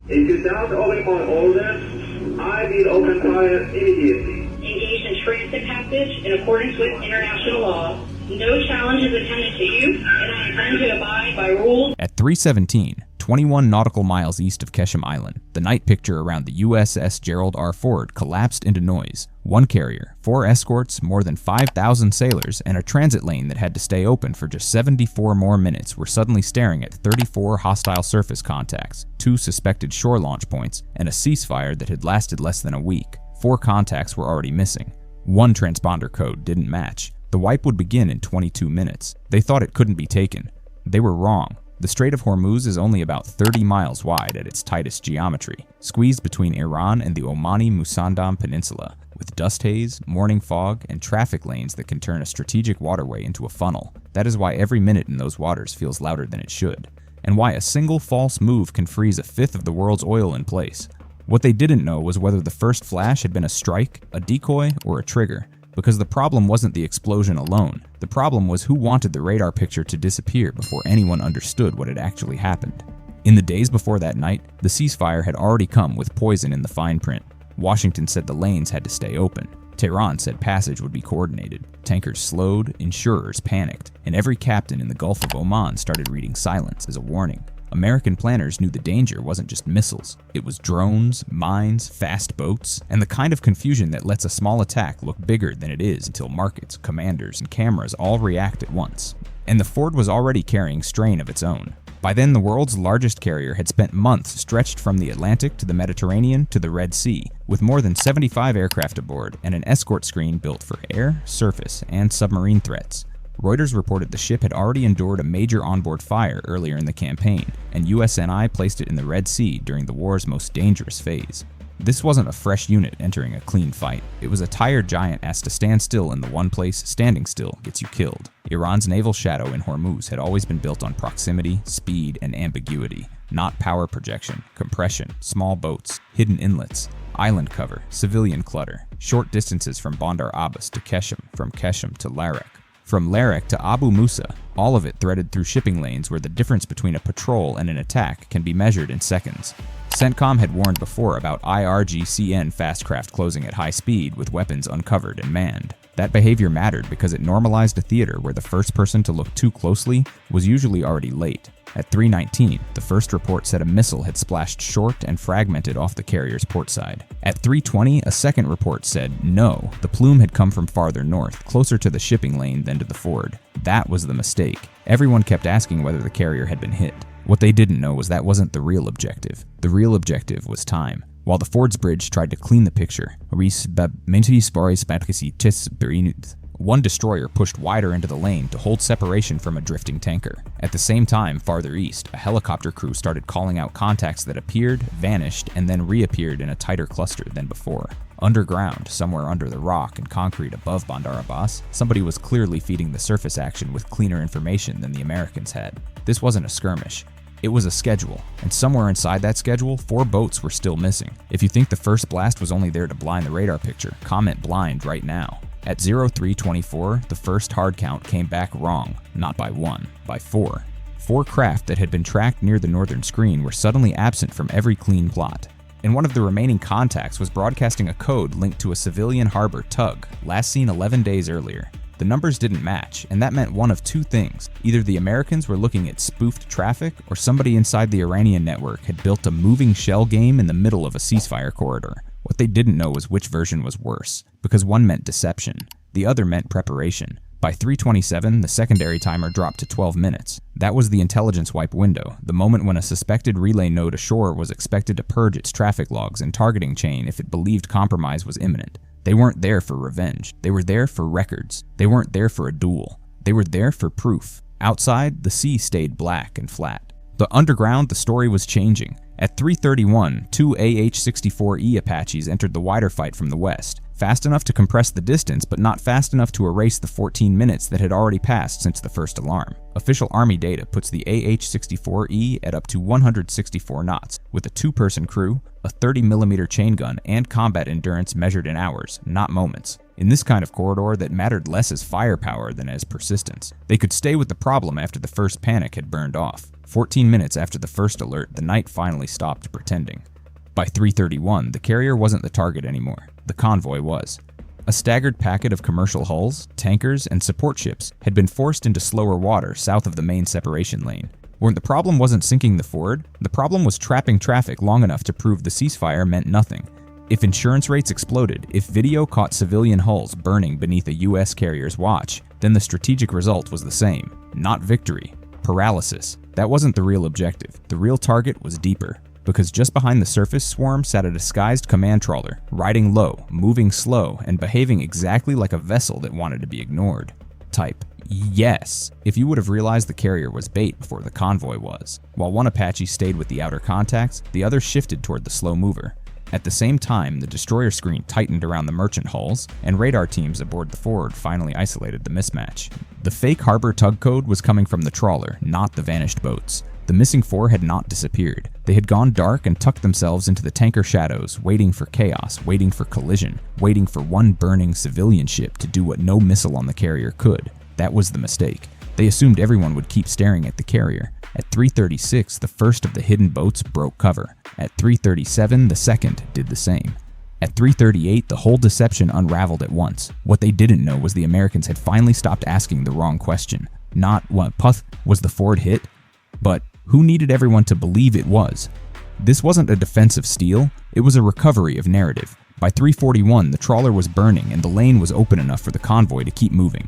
If you doubt opening my orders, I will open fire immediately. Engaged in transit passage in accordance with international law. No challenge is attended to you, and I intend to abide by rules. At 3:17, 21 nautical miles east of Keshem Island, the night picture around the USS Gerald R Ford collapsed into noise. One carrier, 4 escorts, more than 5,000 sailors, and a transit lane that had to stay open for just 74 more minutes were suddenly staring at 34 hostile surface contacts, 2 suspected shore launch points, and a ceasefire that had lasted less than a week. 4 contacts were already missing. 1 transponder code didn't match. The wipe would begin in 22 minutes. They thought it couldn't be taken. They were wrong. The Strait of Hormuz is only about 30 miles wide at its tightest geometry, squeezed between Iran and the Omani Musandam Peninsula, with dust haze, morning fog, and traffic lanes that can turn a strategic waterway into a funnel. That is why every minute in those waters feels louder than it should, and why a single false move can freeze a fifth of the world's oil in place. What they didn't know was whether the first flash had been a strike, a decoy, or a trigger. Because the problem wasn't the explosion alone. The problem was who wanted the radar picture to disappear before anyone understood what had actually happened. In the days before that night, the ceasefire had already come with poison in the fine print. Washington said the lanes had to stay open. Tehran said passage would be coordinated. Tankers slowed, insurers panicked, and every captain in the Gulf of Oman started reading silence as a warning. American planners knew the danger wasn't just missiles. It was drones, mines, fast boats, and the kind of confusion that lets a small attack look bigger than it is until markets, commanders, and cameras all react at once. And the Ford was already carrying strain of its own. By then, the world's largest carrier had spent months stretched from the Atlantic to the Mediterranean to the Red Sea, with more than 75 aircraft aboard and an escort screen built for air, surface, and submarine threats. Reuters reported the ship had already endured a major onboard fire earlier in the campaign, and USNI placed it in the Red Sea during the war's most dangerous phase. This wasn't a fresh unit entering a clean fight. It was a tired giant asked to stand still in the one place standing still gets you killed. Iran's naval shadow in Hormuz had always been built on proximity, speed, and ambiguity, not power projection, compression, small boats, hidden inlets, island cover, civilian clutter, short distances from Bandar Abbas to Keshem, from Keshem to Larak. From Larak to Abu Musa, all of it threaded through shipping lanes where the difference between a patrol and an attack can be measured in seconds. CENTCOM had warned before about IRGC fast craft closing at high speed with weapons uncovered and manned. That behavior mattered because it normalized a theater where the first person to look too closely was usually already late. At 3:19, the first report said a missile had splashed short and fragmented off the carrier's port side. At 3:20, a second report said no, the plume had come from farther north, closer to the shipping lane than to the Ford. That was the mistake. Everyone kept asking whether the carrier had been hit. What they didn't know was that wasn't the real objective. The real objective was time. While the Ford's bridge tried to clean the picture, one destroyer pushed wider into the lane to hold separation from a drifting tanker. At the same time, farther east, a helicopter crew started calling out contacts that appeared, vanished, and then reappeared in a tighter cluster than before. Underground, somewhere under the rock and concrete above Bandar Abbas, somebody was clearly feeding the surface action with cleaner information than the Americans had. This wasn't a skirmish. It was a schedule, and somewhere inside that schedule, 4 boats were still missing. If you think the first blast was only there to blind the radar picture, comment blind right now. At 03:24, the first hard count came back wrong, not by 1, by 4. 4 craft that had been tracked near the northern screen were suddenly absent from every clean plot. And one of the remaining contacts was broadcasting a code linked to a civilian harbor tug, last seen 11 days earlier. The numbers didn't match, and that meant one of 2 things. Either the Americans were looking at spoofed traffic, or somebody inside the Iranian network had built a moving shell game in the middle of a ceasefire corridor. What they didn't know was which version was worse, because one meant deception, the other meant preparation. By 3:27, the secondary timer dropped to 12 minutes. That was the intelligence wipe window, the moment when a suspected relay node ashore was expected to purge its traffic logs and targeting chain if it believed compromise was imminent. They weren't there for revenge. They were there for records. They weren't there for a duel. They were there for proof. Outside, the sea stayed black and flat. But underground, the story was changing. At 3:31, 2 AH-64E Apaches entered the wider fight from the west, fast enough to compress the distance, but not fast enough to erase the 14 minutes that had already passed since the first alarm. Official Army data puts the AH-64E at up to 164 knots, with a 2-person crew, a 30mm chain gun, and combat endurance measured in hours, not moments. In this kind of corridor that mattered less as firepower than as persistence, they could stay with the problem after the first panic had burned off. 14 minutes after the first alert, the night finally stopped pretending. By 3:31, the carrier wasn't the target anymore. The convoy was. A staggered packet of commercial hulls, tankers, and support ships had been forced into slower water south of the main separation lane. Where the problem wasn't sinking the Ford, the problem was trapping traffic long enough to prove the ceasefire meant nothing. If insurance rates exploded, if video caught civilian hulls burning beneath a U.S. carrier's watch, then the strategic result was the same. Not victory. Paralysis. That wasn't the real objective. The real target was deeper. Because just behind the surface swarm sat a disguised command trawler, riding low, moving slow, and behaving exactly like a vessel that wanted to be ignored. Type yes, if you would have realized the carrier was bait before the convoy was. While one Apache stayed with the outer contacts, the other shifted toward the slow mover. At the same time, the destroyer screen tightened around the merchant hulls, and radar teams aboard the Ford finally isolated the mismatch. The fake harbor tug code was coming from the trawler, not the vanished boats. The missing four had not disappeared. They had gone dark and tucked themselves into the tanker shadows, waiting for chaos, waiting for collision, waiting for one burning civilian ship to do what no missile on the carrier could. That was the mistake. They assumed everyone would keep staring at the carrier. At 3:36, the first of the hidden boats broke cover. At 3:37, the second did the same. At 3:38, the whole deception unraveled at once. What they didn't know was the Americans had finally stopped asking the wrong question. Not what puth was the Ford hit, but who needed everyone to believe it was. This wasn't a defensive steal, it was a recovery of narrative. By 3:41, the trawler was burning and the lane was open enough for the convoy to keep moving.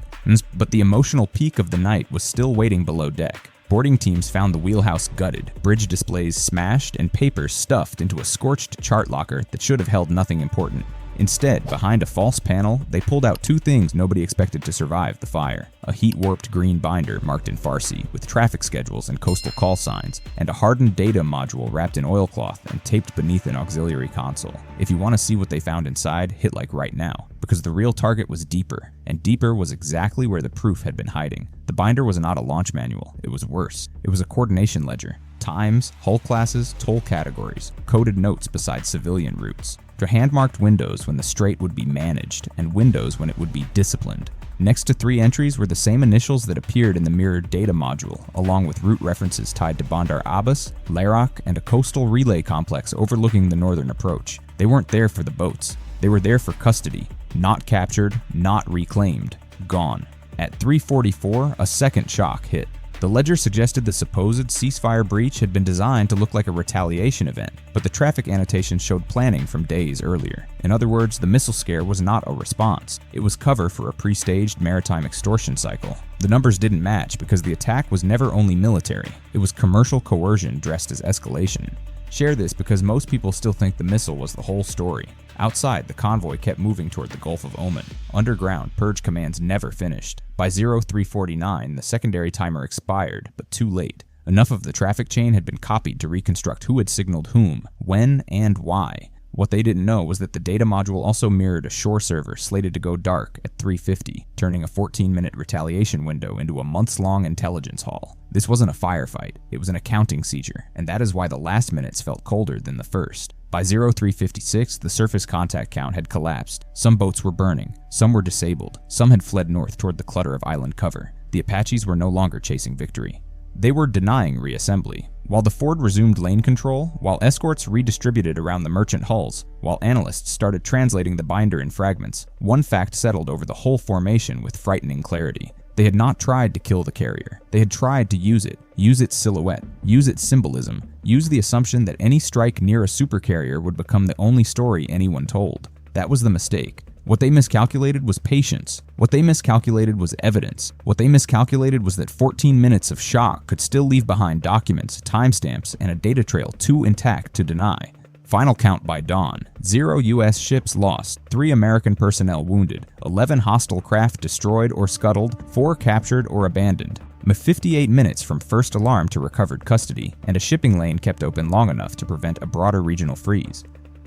But the emotional peak of the night was still waiting below deck. Boarding teams found the wheelhouse gutted, bridge displays smashed, and papers stuffed into a scorched chart locker that should have held nothing important. Instead, behind a false panel, they pulled out two things nobody expected to survive the fire: a heat-warped green binder marked in Farsi with traffic schedules and coastal call signs, and a hardened data module wrapped in oilcloth and taped beneath an auxiliary console. If you want to see what they found inside, hit like right now, because the real target was deeper, and deeper was exactly where the proof had been hiding. The binder was not a launch manual, it was worse. It was a coordination ledger. Times, hull classes, toll categories, coded notes beside civilian routes. Hand-marked windows when the strait would be managed, and windows when it would be disciplined. Next to 3 entries were the same initials that appeared in the mirrored data module, along with route references tied to Bandar Abbas, Larak, and a coastal relay complex overlooking the northern approach. They weren't there for the boats. They were there for custody. Not captured, not reclaimed. Gone. At 3:44, a second shock hit. The ledger suggested the supposed ceasefire breach had been designed to look like a retaliation event, but the traffic annotation showed planning from days earlier. In other words, the missile scare was not a response. It was cover for a pre-staged maritime extortion cycle. The numbers didn't match because the attack was never only military. It was commercial coercion dressed as escalation. Share this because most people still think the missile was the whole story. Outside, the convoy kept moving toward the Gulf of Oman. Underground, purge commands never finished. By 03:49, the secondary timer expired, but too late. Enough of the traffic chain had been copied to reconstruct who had signaled whom, when, and why. What they didn't know was that the data module also mirrored a shore server slated to go dark at 3:50, turning a 14-minute retaliation window into a months-long intelligence haul. This wasn't a firefight, it was an accounting seizure, and that is why the last minutes felt colder than the first. By 03:56, the surface contact count had collapsed. Some boats were burning, some were disabled, some had fled north toward the clutter of island cover. The Apaches were no longer chasing victory. They were denying reassembly. While the Ford resumed lane control, while escorts redistributed around the merchant hulls, while analysts started translating the binder in fragments, one fact settled over the whole formation with frightening clarity. They had not tried to kill the carrier. They had tried to use its silhouette, use its symbolism, use the assumption that any strike near a supercarrier would become the only story anyone told. That was the mistake. What they miscalculated was patience. What they miscalculated was evidence. What they miscalculated was that 14 minutes of shock could still leave behind documents, timestamps, and a data trail too intact to deny. Final count by dawn: 0 U.S. ships lost, 3 American personnel wounded, 11 hostile craft destroyed or scuttled, 4 captured or abandoned. 58 minutes from first alarm to recovered custody, and a shipping lane kept open long enough to prevent a broader regional freeze.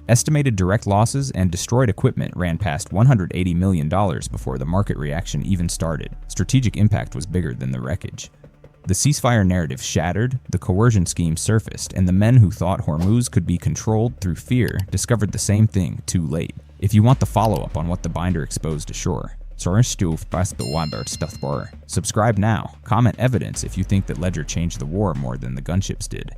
Estimated direct losses and destroyed equipment ran past $180 million before the market reaction even started. Strategic impact was bigger than the wreckage. The ceasefire narrative shattered, the coercion scheme surfaced, and the men who thought Hormuz could be controlled through fear discovered the same thing too late. If you want the follow-up on what the binder exposed ashore, subscribe now. Comment evidence if you think that Ledger changed the war more than the gunships did.